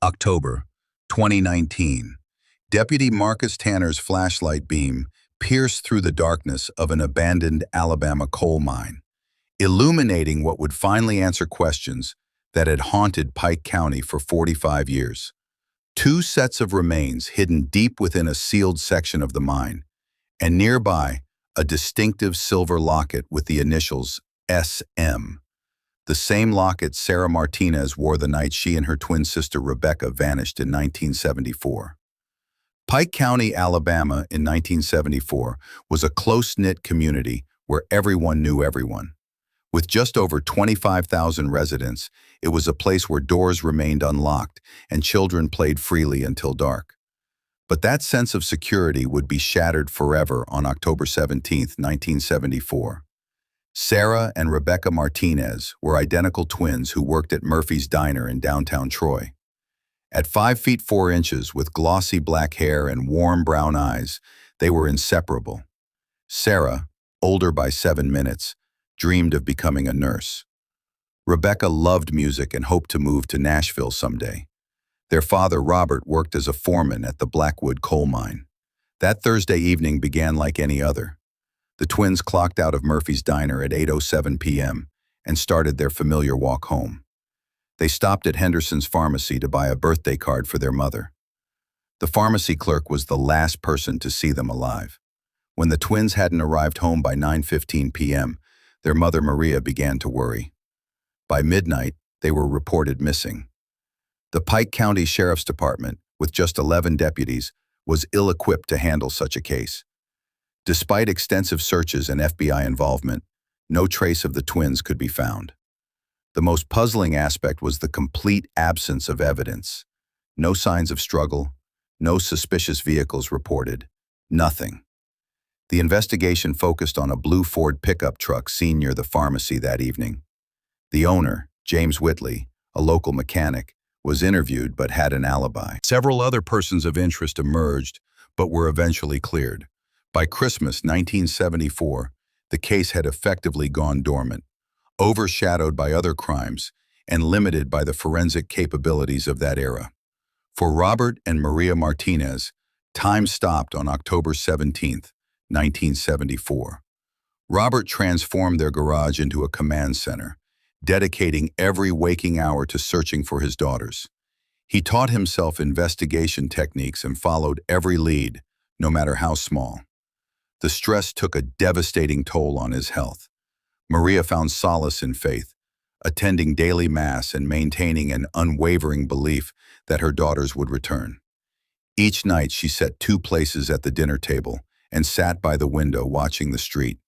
October 2019. Deputy Marcus Tanner's flashlight beam pierced through the darkness of an abandoned Alabama coal mine, illuminating what would finally answer questions that had haunted Pike County for 45 years. Two sets of remains hidden deep within a sealed section of the mine, and nearby, a distinctive silver locket with the initials SM. The same locket Sarah Martinez wore the night she and her twin sister Rebecca vanished in 1974. Pike County, Alabama in 1974 was a close-knit community where everyone knew everyone. With just over 25,000 residents, it was a place where doors remained unlocked and children played freely until dark. But that sense of security would be shattered forever on October 17, 1974. Sarah and Rebecca Martinez were identical twins who worked at Murphy's Diner in downtown Troy. At 5 feet 4 inches with glossy black hair and warm brown eyes, they were inseparable. Sarah, older by 7 minutes, dreamed of becoming a nurse. Rebecca loved music and hoped to move to Nashville someday. Their father, Robert, worked as a foreman at the Blackwood coal mine. That Thursday evening began like any other. The twins clocked out of Murphy's Diner at 8:07 p.m. and started their familiar walk home. They stopped at Henderson's pharmacy to buy a birthday card for their mother. The pharmacy clerk was the last person to see them alive. When the twins hadn't arrived home by 9:15 p.m., their mother Maria began to worry. By midnight, they were reported missing. The Pike County Sheriff's Department, with just 11 deputies, was ill-equipped to handle such a case. Despite extensive searches and FBI involvement, no trace of the twins could be found. The most puzzling aspect was the complete absence of evidence. No signs of struggle, no suspicious vehicles reported, nothing. The investigation focused on a blue Ford pickup truck seen near the pharmacy that evening. The owner, James Whitley, a local mechanic, was interviewed but had an alibi. Several other persons of interest emerged but were eventually cleared. By Christmas 1974, the case had effectively gone dormant, overshadowed by other crimes and limited by the forensic capabilities of that era. For Robert and Maria Martinez, time stopped on October 17, 1974. Robert transformed their garage into a command center, dedicating every waking hour to searching for his daughters. He taught himself investigation techniques and followed every lead, no matter how small. The stress took a devastating toll on his health. Maria found solace in faith, attending daily mass and maintaining an unwavering belief that her daughters would return. Each night she set 2 places at the dinner table and sat by the window watching the street.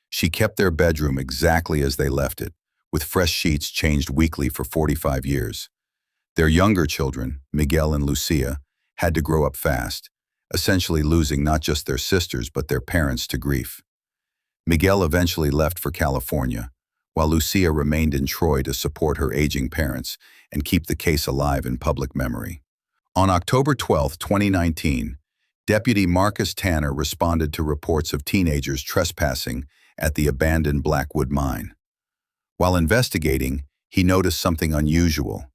She kept their bedroom exactly as they left it, with fresh sheets changed weekly for 45 years. Their younger children, Miguel and Lucia, had to grow up fast, essentially losing not just their sisters but their parents to grief. Miguel eventually left for California, while Lucia remained in Troy to support her aging parents and keep the case alive in public memory. On October 12, 2019, Deputy Marcus Tanner responded to reports of teenagers trespassing at the abandoned Blackwood mine. While investigating, he noticed something unusual,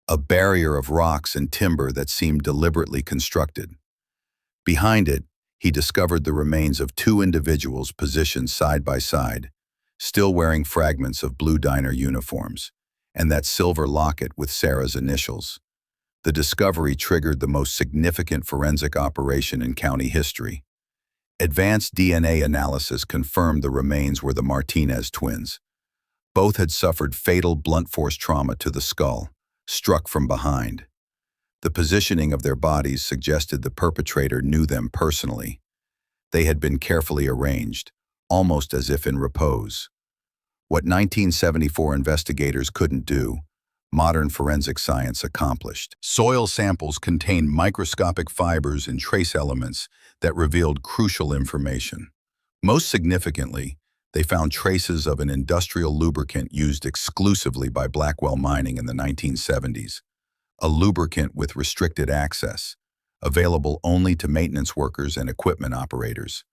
a barrier of rocks and timber that seemed deliberately constructed. Behind it, he discovered the remains of 2 individuals positioned side by side, still wearing fragments of blue diner uniforms, and that silver locket with Sarah's initials. The discovery triggered the most significant forensic operation in county history. Advanced DNA analysis confirmed the remains were the Martinez twins. Both had suffered fatal blunt force trauma to the skull, struck from behind. The positioning of their bodies suggested the perpetrator knew them personally. They had been carefully arranged, almost as if in repose. What 1974 investigators couldn't do, modern forensic science accomplished. Soil samples contained microscopic fibers and trace elements that revealed crucial information. Most significantly, they found traces of an industrial lubricant used exclusively by Blackwell Mining in the 1970s, a lubricant with restricted access, available only to maintenance workers and equipment operators.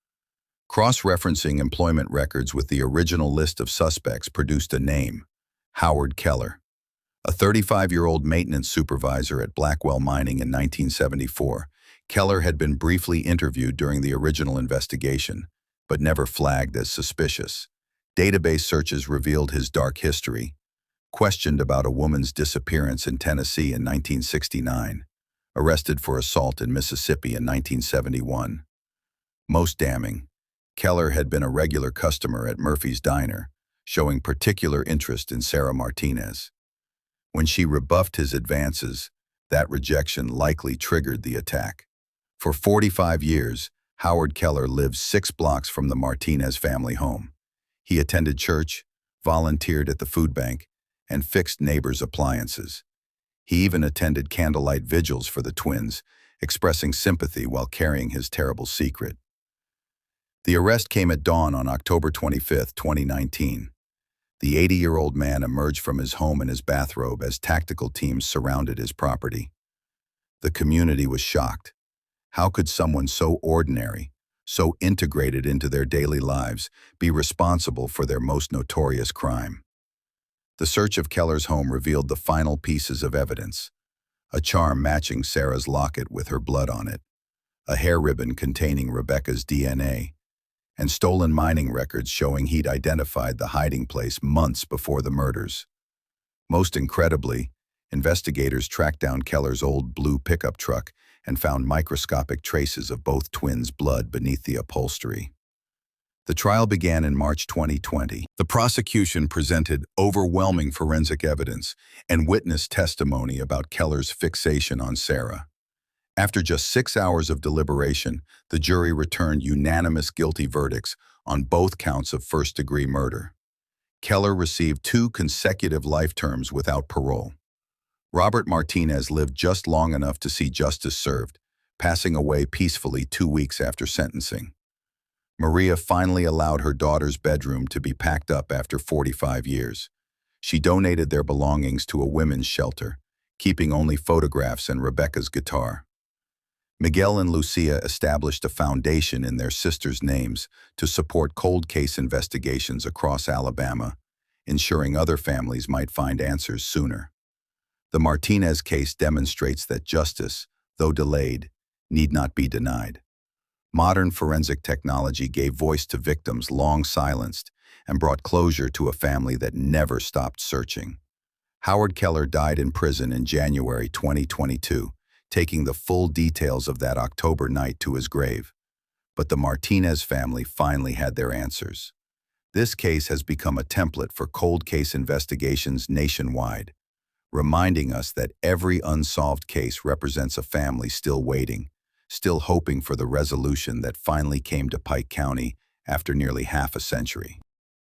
Cross-referencing employment records with the original list of suspects produced a name, Howard Keller. A 35-year-old maintenance supervisor at Blackwell Mining in 1974, Keller had been briefly interviewed during the original investigation, but never flagged as suspicious. Database searches revealed his dark history. Questioned about a woman's disappearance in Tennessee in 1969. Arrested for assault in Mississippi in 1971. Most damning, Keller had been a regular customer at Murphy's Diner, showing particular interest in Sarah Martinez. When she rebuffed his advances, that rejection likely triggered the attack. For 45 years, Howard Keller lived 6 blocks from the Martinez family home. He attended church, volunteered at the food bank, and fixed neighbors' appliances. He even attended candlelight vigils for the twins, expressing sympathy while carrying his terrible secret. The arrest came at dawn on October 25, 2019. The 80-year-old man emerged from his home in his bathrobe as tactical teams surrounded his property. The community was shocked. How could someone so ordinary, so integrated into their daily lives, be responsible for their most notorious crime? The search of Keller's home revealed the final pieces of evidence. A charm matching Sarah's locket with her blood on it, a hair ribbon containing Rebecca's DNA, and stolen mining records showing he'd identified the hiding place months before the murders. Most incredibly, investigators tracked down Keller's old blue pickup truck and found microscopic traces of both twins' blood beneath the upholstery. The trial began in March 2020. The prosecution presented overwhelming forensic evidence and witness testimony about Keller's fixation on Sarah. After just 6 hours of deliberation, the jury returned unanimous guilty verdicts on both counts of first-degree murder. Keller received 2 consecutive life terms without parole. Robert Martinez lived just long enough to see justice served, passing away peacefully 2 weeks after sentencing. Maria finally allowed her daughter's bedroom to be packed up after 45 years. She donated their belongings to a women's shelter, keeping only photographs and Rebecca's guitar. Miguel and Lucia established a foundation in their sisters' names to support cold case investigations across Alabama, ensuring other families might find answers sooner. The Martinez case demonstrates that justice, though delayed, need not be denied. Modern forensic technology gave voice to victims long silenced and brought closure to a family that never stopped searching. Howard Keller died in prison in January 2022, taking the full details of that October night to his grave. But the Martinez family finally had their answers. This case has become a template for cold case investigations nationwide, reminding us that every unsolved case represents a family still waiting, still hoping for the resolution that finally came to Pike County after nearly half a century.